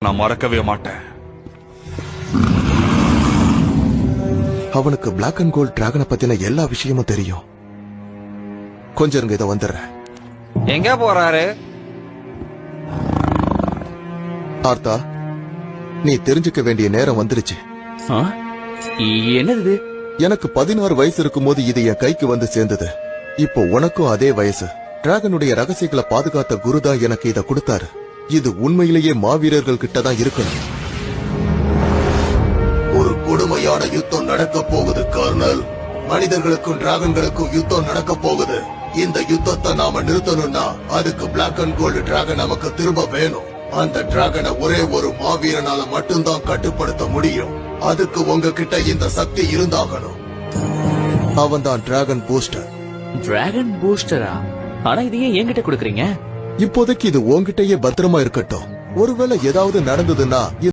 நான் மறக்கவே மாட்டேன். அவனுக்கு பிளாக் அண்ட் கோல்ட் டிராகனை பத்தின எல்லா விஷயமும் தெரியும். கொஞ்சம் இருங்க, இதை வந்துடுறேன். எங்க போறாரு? ஆர்த்தா, நீ தெரிஞ்சுக்க வேண்டிய நேரம் வந்துருச்சு. என்னது? எனக்கு 16 வயசு இருக்கும்போது இது என் கைக்கு வந்து சேர்ந்தது. இப்போ உனக்கும் அதே வயசு. டிராகனுடைய ரகசியங்களை பாதுகாத்த குருதான் எனக்கு இதை கொடுத்தாரு. இது உண்மையிலேயே மாவீரர்கள் கிட்டதான் இருக்கணும். ஒரு கொடுமையான யுத்தம் நடக்க போகுது கர்னல். மனிதர்களுக்கும் டிராகன்களுக்கும் யுத்தம் நடக்க போகுது. இந்த யுத்தத்தை நாம நிறுத்தணும்னா அதுக்கு பிளாக் அண்ட் கோல்டு டிராகன் நமக்கு திரும்ப வேணும். அந்த டிராகனை ஒரே ஒரு மாவீரனால மட்டும்தான் கட்டுப்படுத்த முடியும். அதுக்கு உங்ககிட்ட இந்த சக்தி இருந்தாகணும். அவன் தான் டிராகன் பூஸ்டர். டிராகன் பூஸ்டரா? ஆனா இது ஏன் என்கிட்ட கொடுக்கறீங்க? இப்போதைக்கு இது உன்கிட்டயே பத்திரமா இருக்கட்டும். ஒருவேளை ஏதாவது நடந்ததுன்னா